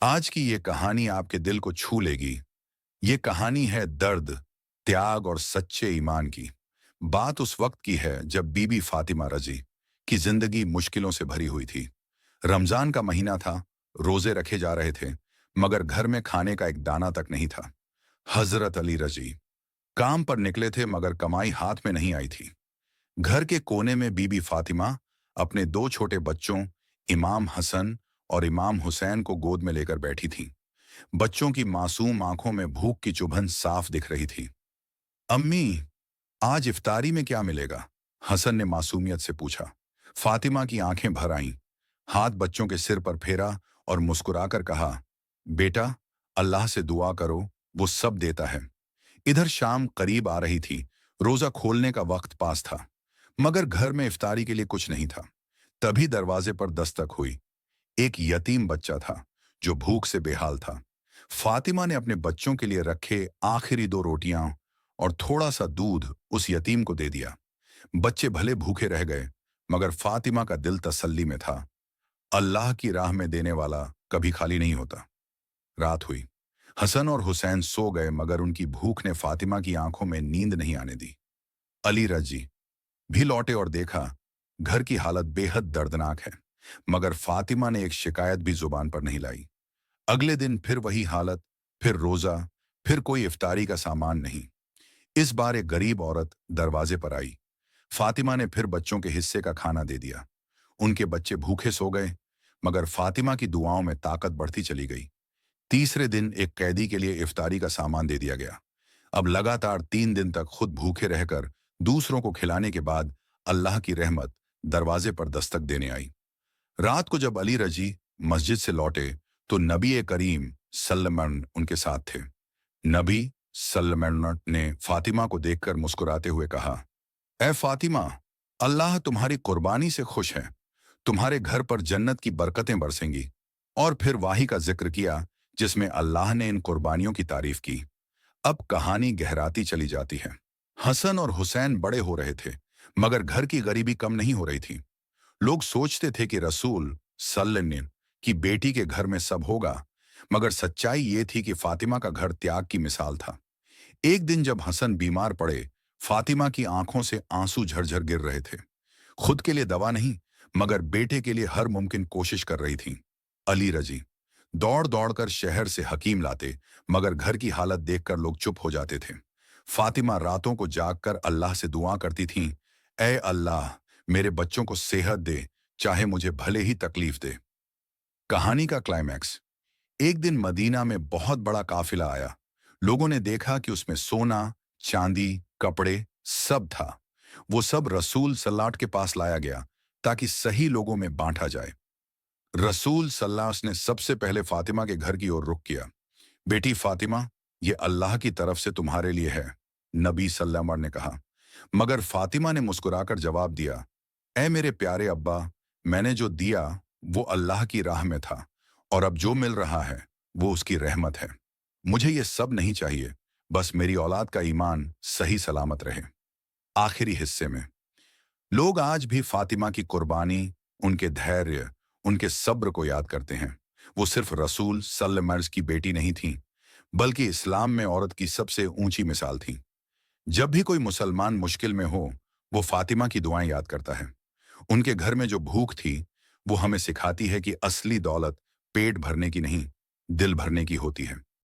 आज की ये कहानी आपके दिल को छू लेगी। ये कहानी है दर्द, त्याग और सच्चे ईमान की। बात उस वक्त की है जब बीबी फातिमा रजी की जिंदगी मुश्किलों से भरी हुई थी। रमजान का महीना था, रोजे रखे जा रहे थे, मगर घर में खाने का एक दाना तक नहीं था। हजरत अली रजी काम पर निकले थे मगर कमाई हाथ में नहीं आई थी। घर के कोने में बीबी फातिमा अपने दो छोटे बच्चों इमाम हसन और इमाम हुसैन को गोद में लेकर बैठी थी। बच्चों की मासूम आंखों में भूख की चुभन साफ दिख रही थी। अम्मी, आज इफ्तारी में क्या मिलेगा? हसन ने मासूमियत से पूछा। फातिमा की आंखें भर आईं, हाथ बच्चों के सिर पर फेरा और मुस्कुराकर कहा, बेटा, अल्लाह से दुआ करो, वो सब देता है। इधर शाम करीब आ रही थी, रोजा खोलने का वक्त पास था, मगर घर में इफ्तारी के लिए कुछ नहीं था। तभी दरवाजे पर दस्तक हुई। एक यतीम बच्चा था जो भूख से बेहाल था। फातिमा ने अपने बच्चों के लिए रखे आखिरी दो रोटियां और थोड़ा सा दूध उस यतीम को दे दिया। बच्चे भले भूखे रह गए, मगर फातिमा का दिल तसल्ली में था। अल्लाह की राह में देने वाला कभी खाली नहीं होता। रात हुई। हसन और हुसैन सो गए, मगर उनकी भूख ने फातिमा की आंखों में नींद नहीं आने दी। अली रजी भी लौटे और देखा घर की हालत बेहद दर्दनाक है, मगर फातिमा ने एक शिकायत भी जुबान पर नहीं लाई। अगले दिन फिर वही हालत, फिर रोजा, फिर कोई इफ्तारी का सामान नहीं। इस बार एक गरीब औरत दरवाजे पर आई। फातिमा ने फिर बच्चों के हिस्से का खाना दे दिया। उनके बच्चे भूखे सो गए, मगर फातिमा की दुआओं में ताकत बढ़ती चली गई। तीसरे दिन एक कैदी के लिए इफ्तारी का सामान दे दिया गया। अब लगातार 3 दिन तक खुद भूखे रहकर दूसरों को खिलाने के बाद अल्लाह की रहमत दरवाजे पर दस्तक देने आई। रात को जब अली रजी मस्जिद से लौटे तो नबी करीम सल्लल्लाहु उनके साथ थे। नबी सल्लल्लाहु ने फातिमा को देखकर मुस्कुराते हुए कहा, ए फातिमा, अल्लाह तुम्हारी कुर्बानी से खुश है। तुम्हारे घर पर जन्नत की बरकतें बरसेंगी। और फिर वाही का जिक्र किया जिसमें अल्लाह ने इन कुर्बानियों की तारीफ की। अब कहानी गहराती चली जाती है। हसन और हुसैन बड़े हो रहे थे, मगर घर की गरीबी कम नहीं हो रही थी। लोग सोचते थे कि रसूल सल्लल्लाहु की बेटी के घर में सब होगा, मगर सच्चाई ये थी कि फातिमा का घर त्याग की मिसाल था। एक दिन जब हसन बीमार पड़े, फातिमा की आंखों से आंसू झरझर गिर रहे थे। खुद के लिए दवा नहीं, मगर बेटे के लिए हर मुमकिन कोशिश कर रही थी। अली रजी दौड़ दौड़कर शहर से हकीम लाते, मगर घर की हालत देखकर लोग चुप हो जाते थे। फातिमा रातों को जागकर अल्लाह से दुआ करती थीं, ए अल्लाह, मेरे बच्चों को सेहत दे, चाहे मुझे भले ही तकलीफ दे। कहानी का क्लाइमैक्स। एक दिन मदीना में बहुत बड़ा काफिला आया। लोगों ने देखा कि उसमें सोना, चांदी, कपड़े सब था। वो सब रसूल सल्लल्लाहु के पास लाया गया ताकि सही लोगों में बांटा जाए। रसूल सल्लल्लाहु ने सबसे पहले फातिमा के घर की ओर रुख किया। बेटी फातिमा, ये अल्लाह की तरफ से तुम्हारे लिए है, नबी सल्लल्लाहु ने कहा। मगर फातिमा ने मुस्कुराकर जवाब दिया, ए मेरे प्यारे अब्बा, मैंने जो दिया वो अल्लाह की राह में था, और अब जो मिल रहा है वो उसकी रहमत है। मुझे ये सब नहीं चाहिए, बस मेरी औलाद का ईमान सही सलामत रहे। आखिरी हिस्से में लोग आज भी फातिमा की कुर्बानी, उनके धैर्य, उनके सब्र को याद करते हैं। वो सिर्फ रसूल सल्लल्लाहु अलैहि वसल्लम की बेटी नहीं थी, बल्कि इस्लाम में औरत की सबसे ऊंची मिसाल थी। जब भी कोई मुसलमान मुश्किल में हो, वो फातिमा की दुआएं याद करता है। उनके घर में जो भूख थी, वो हमें सिखाती है कि असली दौलत पेट भरने की नहीं, दिल भरने की होती है।